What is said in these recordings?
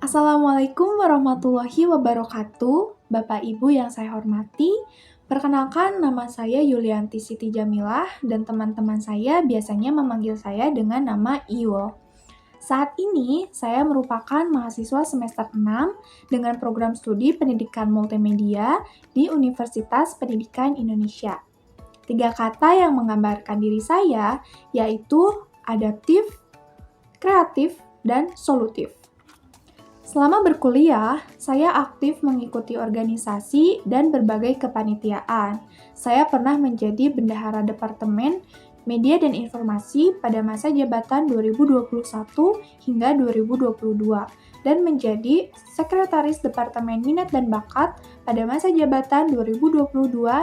Assalamualaikum warahmatullahi wabarakatuh, Bapak Ibu yang saya hormati. Perkenalkan, nama saya Yulianti Siti Jamilah dan teman-teman saya biasanya memanggil saya dengan nama Iwo. Saat ini, saya merupakan mahasiswa semester 6 dengan program studi pendidikan multimedia di Universitas Pendidikan Indonesia. 3 kata yang menggambarkan diri saya yaitu adaptif, kreatif, dan solutif. Selama berkuliah, saya aktif mengikuti organisasi dan berbagai kepanitiaan. Saya pernah menjadi bendahara Departemen Media dan Informasi pada masa jabatan 2021 hingga 2022 dan menjadi Sekretaris Departemen Minat dan Bakat pada masa jabatan 2022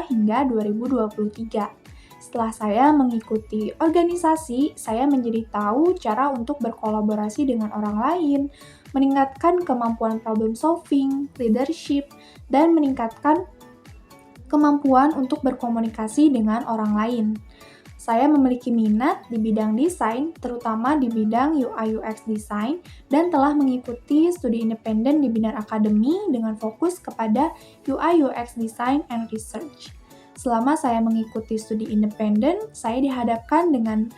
hingga 2023. Setelah saya mengikuti organisasi, saya menjadi tahu cara untuk berkolaborasi dengan orang lain, meningkatkan kemampuan problem solving, leadership, dan meningkatkan kemampuan untuk berkomunikasi dengan orang lain. Saya memiliki minat di bidang desain, terutama di bidang UI UX design, dan telah mengikuti studi independen di Binar Academy dengan fokus kepada UI UX design and research. Selama saya mengikuti studi independen, saya dihadapkan dengan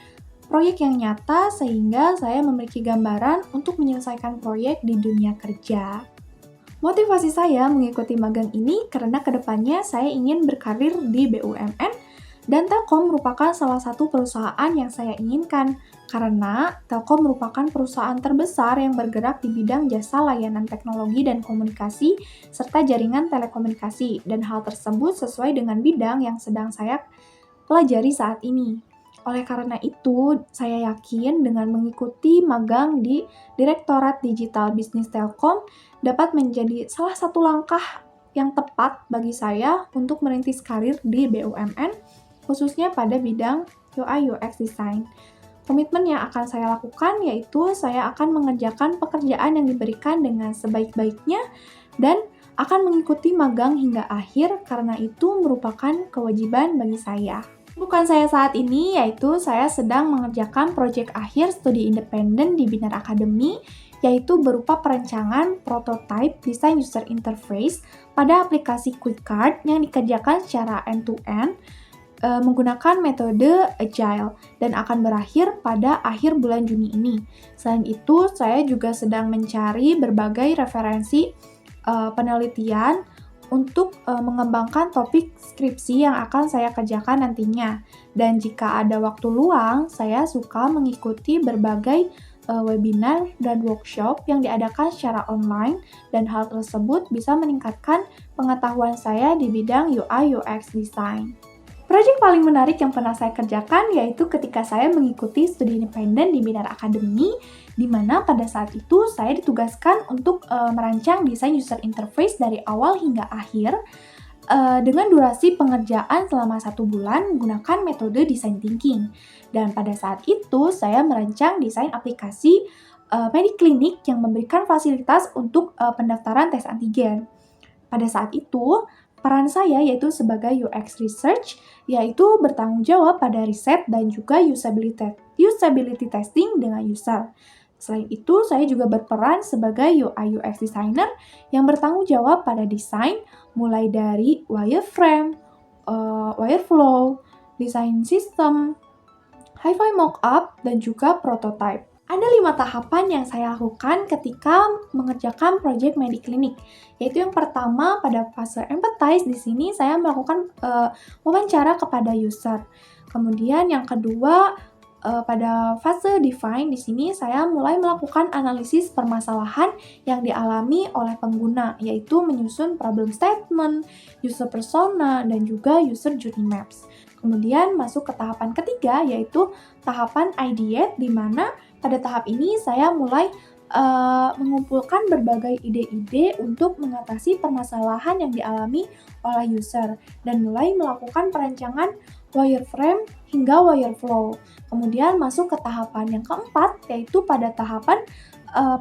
proyek yang nyata sehingga saya memiliki gambaran untuk menyelesaikan proyek di dunia kerja. Motivasi saya mengikuti magang ini karena kedepannya saya ingin berkarir di BUMN dan Telkom merupakan salah satu perusahaan yang saya inginkan karena Telkom merupakan perusahaan terbesar yang bergerak di bidang jasa layanan teknologi dan komunikasi serta jaringan telekomunikasi dan hal tersebut sesuai dengan bidang yang sedang saya pelajari saat ini. Oleh karena itu, saya yakin dengan mengikuti magang di Direktorat Digital Bisnis Telkom dapat menjadi salah satu langkah yang tepat bagi saya untuk merintis karir di BUMN, khususnya pada bidang UI UX Design. Komitmen yang akan saya lakukan yaitu saya akan mengerjakan pekerjaan yang diberikan dengan sebaik-baiknya dan akan mengikuti magang hingga akhir karena itu merupakan kewajiban bagi saya. Bukan saya saat ini, yaitu saya sedang mengerjakan proyek akhir studi independen di Binar Academy, yaitu berupa perancangan prototype desain user interface pada aplikasi QuickCard yang dikerjakan secara end-to-end menggunakan metode Agile dan akan berakhir pada akhir bulan Juni ini. Selain itu, saya juga sedang mencari berbagai referensi penelitian untuk mengembangkan topik skripsi yang akan saya kerjakan nantinya. Dan jika ada waktu luang, saya suka mengikuti berbagai webinar dan workshop yang diadakan secara online dan hal tersebut bisa meningkatkan pengetahuan saya di bidang UI UX design. Proyek paling menarik yang pernah saya kerjakan yaitu ketika saya mengikuti studi independen di Binar Academy, di mana pada saat itu saya ditugaskan untuk merancang desain user interface dari awal hingga akhir dengan durasi pengerjaan selama 1 bulan menggunakan metode design thinking. Dan pada saat itu saya merancang desain aplikasi Mediclinic yang memberikan fasilitas untuk pendaftaran tes antigen. Pada saat itu, peran saya yaitu sebagai UX Research, yaitu bertanggung jawab pada riset dan juga usability testing dengan user. Selain itu, saya juga berperan sebagai UI UX Designer yang bertanggung jawab pada desain, mulai dari wireframe, wireflow, desain sistem, hi-fi mockup, dan juga prototype. Ada 5 tahapan yang saya lakukan ketika mengerjakan proyek Mediclinic, yaitu yang pertama pada fase empathize. Di sini saya melakukan wawancara kepada user. Kemudian yang kedua pada fase define, di sini saya mulai melakukan analisis permasalahan yang dialami oleh pengguna, yaitu menyusun problem statement, user persona, dan juga user journey maps. Kemudian masuk ke tahapan ketiga, yaitu tahapan ideate, di mana pada tahap ini saya mulai mengumpulkan berbagai ide-ide untuk mengatasi permasalahan yang dialami oleh user dan mulai melakukan perancangan wireframe hingga wireflow. Kemudian masuk ke tahapan yang keempat, yaitu pada tahapan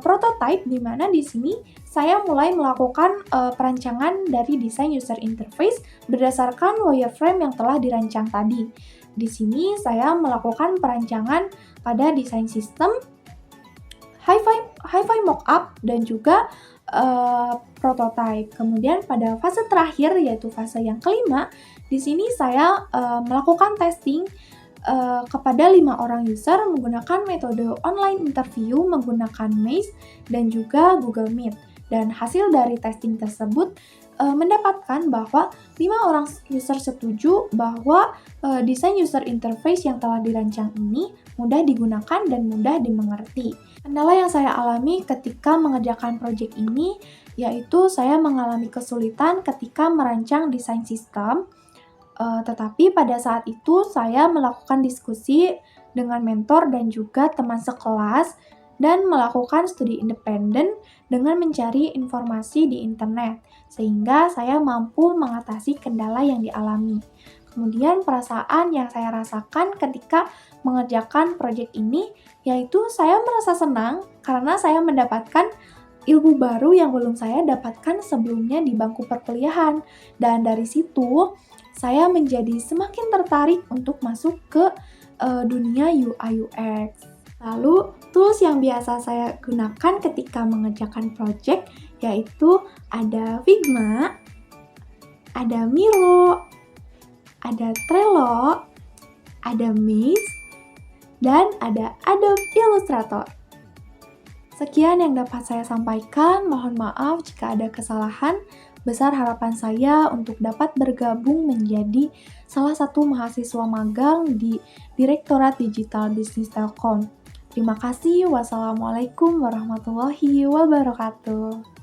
prototype, di mana di sini saya mulai melakukan perancangan dari desain user interface berdasarkan wireframe yang telah dirancang tadi. Di sini saya melakukan perancangan pada desain sistem, hi-fi mockup dan juga prototype. Kemudian pada fase terakhir yaitu fase yang kelima, di sini saya melakukan testing kepada 5 orang user menggunakan metode online interview menggunakan Maze dan juga Google Meet. Dan hasil dari testing tersebut mendapatkan bahwa 5 orang user setuju bahwa desain user interface yang telah dirancang ini mudah digunakan dan mudah dimengerti. Kendala yang saya alami ketika mengerjakan proyek ini yaitu saya mengalami kesulitan ketika merancang desain sistem. Tetapi pada saat itu saya melakukan diskusi dengan mentor dan juga teman sekelas dan melakukan studi independen dengan mencari informasi di internet, sehingga saya mampu mengatasi kendala yang dialami. Kemudian perasaan yang saya rasakan ketika mengerjakan proyek ini, yaitu saya merasa senang karena saya mendapatkan ilmu baru yang belum saya dapatkan sebelumnya di bangku perkuliahan. Dan dari situ, saya menjadi semakin tertarik untuk masuk ke dunia UI UX. Lalu, tools yang biasa saya gunakan ketika mengerjakan project yaitu ada Figma, ada Miro, ada Trello, ada Maze, dan ada Adobe Illustrator. Sekian yang dapat saya sampaikan, mohon maaf jika ada kesalahan. Besar harapan saya untuk dapat bergabung menjadi salah satu mahasiswa magang di Direktorat Digital Bisnis Telkom. Terima kasih. Wassalamualaikum warahmatullahi wabarakatuh.